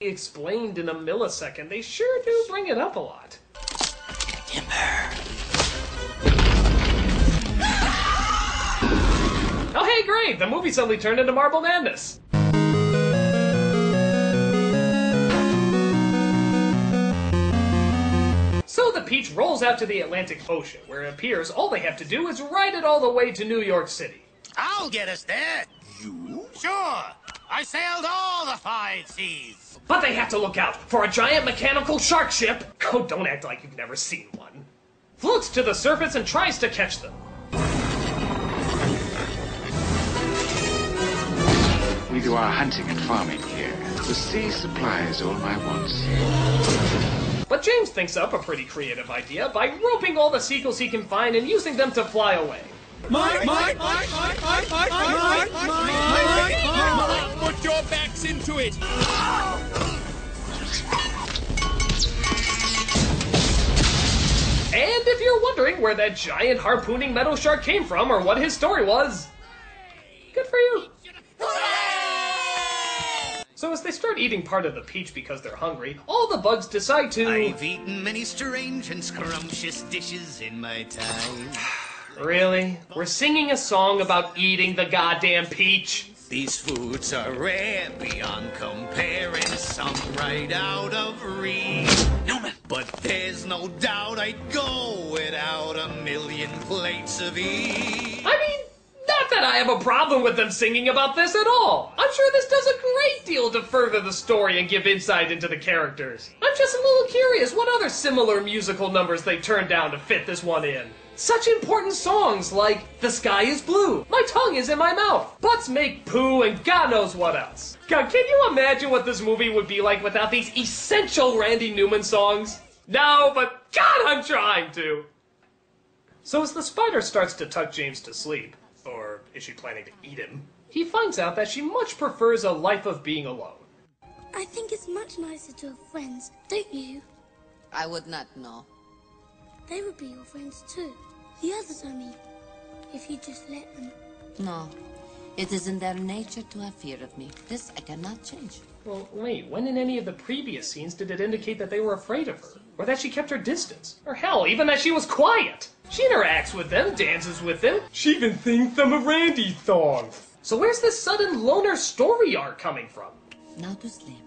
explained in a millisecond, they sure do bring it up a lot. Timber. Oh hey, great! The movie suddenly turned into Marble Madness! So the Peach rolls out to the Atlantic Ocean, where it appears all they have to do is ride it all the way to New York City. I'll get us there. You? Sure. I sailed all the 5 seas. But they have to look out for a giant mechanical shark ship. Oh, don't act like you've never seen one. Floats to the surface and tries to catch them. We do our hunting and farming here. The sea supplies all my wants. But James thinks up a pretty creative idea by roping all the seagulls he can find and using them to fly away. Put your backs into it. And if you're wondering where that giant harpooning metal shark came from or what his story was, good for you. So as they start eating part of the peach because they're hungry, all the bugs decide to... I've eaten many strange and scrumptious dishes in my time. Really? We're singing a song about eating the goddamn peach? These foods are rare beyond comparing, some right out of reach. Newman! But there's no doubt I'd go without a million plates of each. I mean, not that I have a problem with them singing about this at all. I'm sure this does a great deal to further the story and give insight into the characters. I'm just a little curious what other similar musical numbers they turned down to fit this one in. Such important songs like The Sky is Blue, My Tongue is in My Mouth, Butts Make Poo, and God knows what else. God, can you imagine what this movie would be like without these essential Randy Newman songs? No, but God, I'm trying to. So as the spider starts to tuck James to sleep, or is she planning to eat him, he finds out that she much prefers a life of being alone. I think it's much nicer to have friends, don't you? I would not know. They would be your friends too. The others, I mean. If you just let them. No. It is in their nature to have fear of me. This I cannot change. Well, wait, when in any of the previous scenes did it indicate that they were afraid of her? Or that she kept her distance? Or hell, even that she was quiet? She interacts with them, dances with them. She even sings some of Randy's songs. So where's this sudden loner story arc coming from? Now to sleep.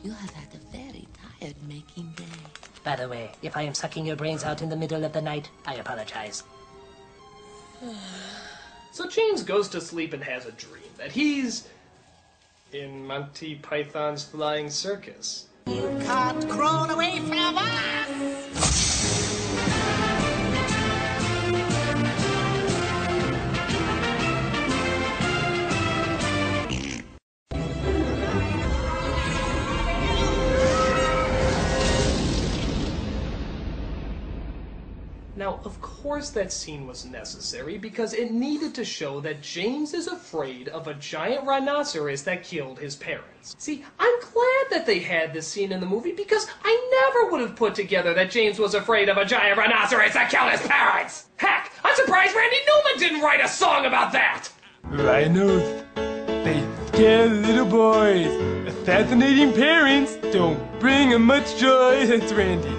You have had a very tired making day. By the way, if I am sucking your brains out in the middle of the night, I apologize. So James goes to sleep and has a dream that he's in Monty Python's Flying Circus. You can't crawl away from us! Now, of course that scene was necessary because it needed to show that James is afraid of a giant rhinoceros that killed his parents. See, I'm glad that they had this scene in the movie because I never would have put together that James was afraid of a giant rhinoceros that killed his parents! Heck, I'm surprised Randy Newman didn't write a song about that! Rhinos, they scare little boys. Assassinating parents don't bring them much joy. That's Randy.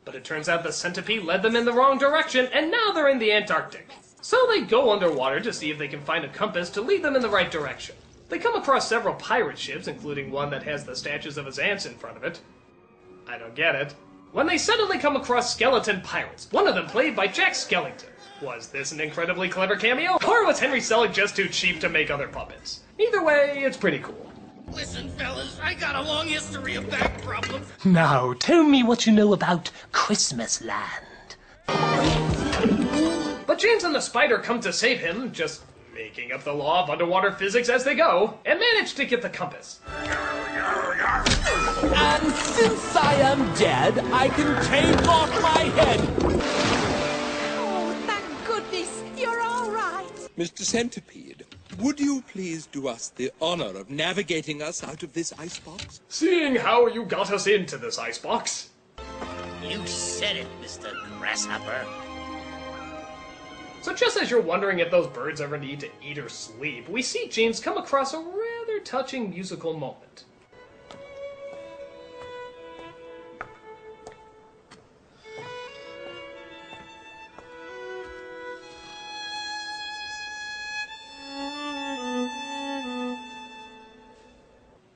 But it turns out the centipede led them in the wrong direction, and now they're in the Antarctic. So they go underwater to see if they can find a compass to lead them in the right direction. They come across several pirate ships, including one that has the statues of his aunts in front of it. I don't get it. When they suddenly come across skeleton pirates, one of them played by Jack Skellington. Was this an incredibly clever cameo, or was Henry Selick just too cheap to make other puppets? Either way, it's pretty cool. Listen, fellas, I got a long history of back problems. Now, tell me what you know about Christmas Land. But James and the spider come to save him, just making up the law of underwater physics as they go, and manage to get the compass. And since I am dead, I can take off my head. Oh, thank goodness, you're all right. Mr. Centipede, would you please do us the honor of navigating us out of this icebox? Seeing how you got us into this icebox. You said it, Mr. Grasshopper. So just as you're wondering if those birds ever need to eat or sleep, we see James come across a rather touching musical moment.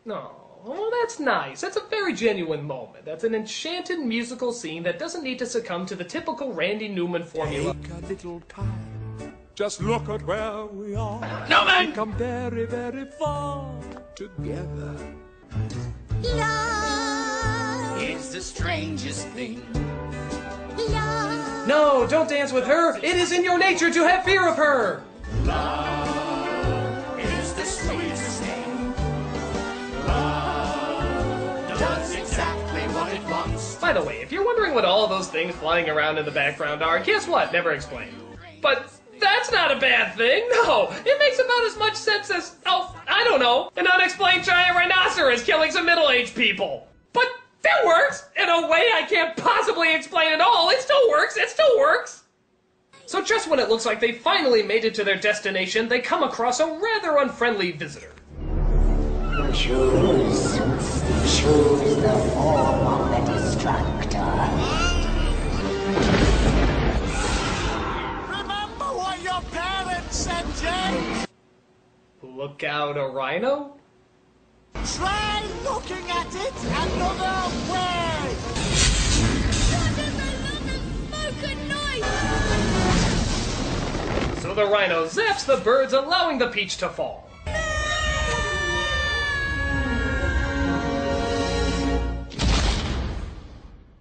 No, well, that's nice. That's a very genuine moment. That's an enchanted musical scene that doesn't need to succumb to the typical Randy Newman formula. Take a little time. Just look at where we are. No, man! We've come very, very far together. Love Is the strangest thing. Love. No, don't dance with her. It is in your nature to have fear of her. Love is the sweetest thing. Love does exactly what it wants. By the way, if you're wondering what all those things flying around in the background are, guess what? Never explained. But that's not a bad thing, no! It makes about as much sense as, oh, I don't know, an unexplained giant rhinoceros killing some middle-aged people. But that works! In a way I can't possibly explain at all. It still works, it still works! So just when it looks like they finally made it to their destination, they come across a rather unfriendly visitor. Choose the form of the destructor. Remember what your parents said, James? Look out, a rhino? Try looking at it another way. So the rhino zaps the birds, allowing the peach to fall.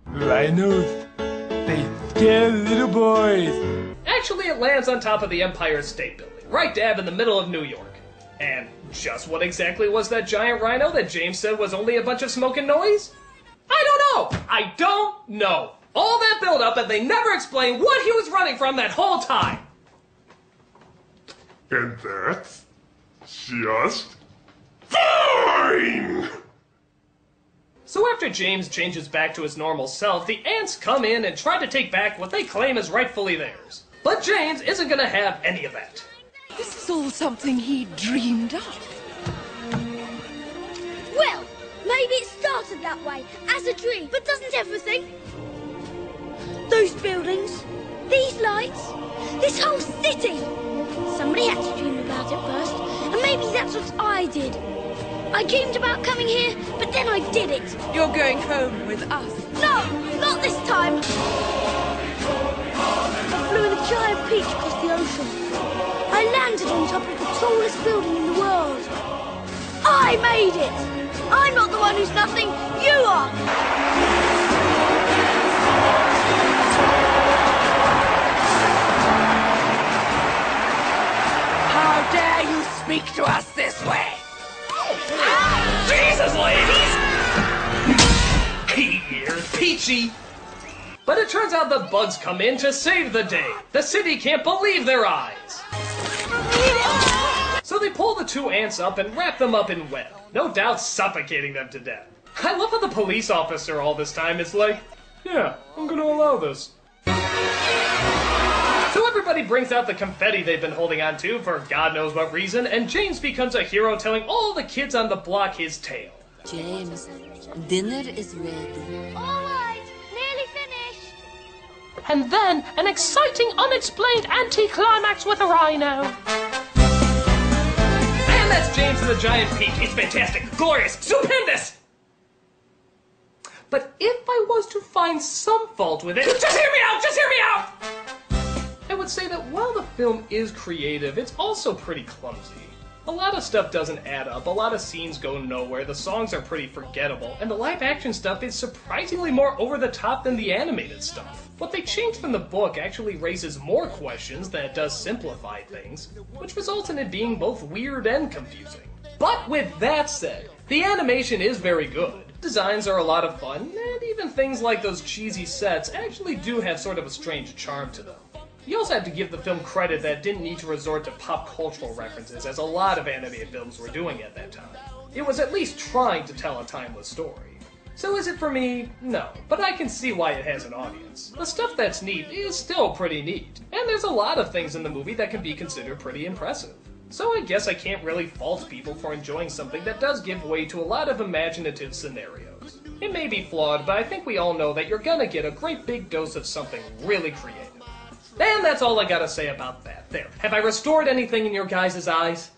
Rhinos, they scare little boys. Actually, it lands on top of the Empire State Building, right dab in the middle of New York. And just what exactly was that giant rhino that James said was only a bunch of smoke and noise? I don't know! I don't know! All that build-up and they never explain what he was running from that whole time! And that's just fine! So after James changes back to his normal self, the ants come in and try to take back what they claim is rightfully theirs. But James isn't gonna have any of that. This is all something he dreamed up. Well, maybe it started that way, as a dream, but doesn't everything? Those buildings, these lights, this whole city. Somebody had to dream about it first, and maybe that's what I did. I dreamed about coming here, but then I did it. You're going home with us. No, not this time. I flew in a giant peach across the ocean. I landed on top of the tallest building in the world. I made it. I'm not the one who's nothing. You are. How dare you speak to us this way? Jesus, ladies! Here's Peachy! But it turns out the bugs come in to save the day. The city can't believe their eyes. So they pull the two ants up and wrap them up in web, no doubt suffocating them to death. I love how the police officer all this time is like, yeah, I'm gonna allow this. So everybody brings out the confetti they've been holding on to for God knows what reason, and James becomes a hero telling all the kids on the block his tale. James, dinner is ready. All right, nearly finished. And then an exciting, unexplained anticlimax with a rhino. And that's James and the Giant Peach. It's fantastic, glorious, stupendous! But if I was to find some fault with it, just hear me out, just hear me out! I would say that while the film is creative, it's also pretty clumsy. A lot of stuff doesn't add up, a lot of scenes go nowhere, the songs are pretty forgettable, and the live action stuff is surprisingly more over the top than the animated stuff. What they changed from the book actually raises more questions than it does simplify things, which results in it being both weird and confusing. But with that said, the animation is very good. Designs are a lot of fun, and even things like those cheesy sets actually do have sort of a strange charm to them. You also have to give the film credit that it didn't need to resort to pop cultural references, as a lot of animated films were doing at that time. It was at least trying to tell a timeless story. So is it for me? No, but I can see why it has an audience. The stuff that's neat is still pretty neat, and there's a lot of things in the movie that can be considered pretty impressive. So I guess I can't really fault people for enjoying something that does give way to a lot of imaginative scenarios. It may be flawed, but I think we all know that you're gonna get a great big dose of something really creative. And that's all I gotta say about that. There, have I restored anything in your guys' eyes?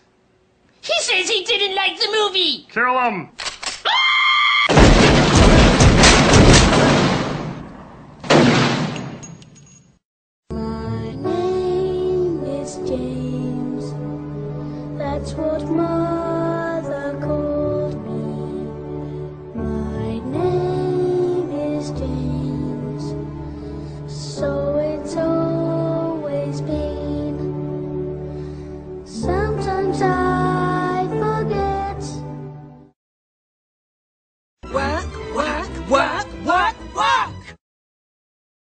He says he didn't like the movie! Kill him! My name is James. That's what my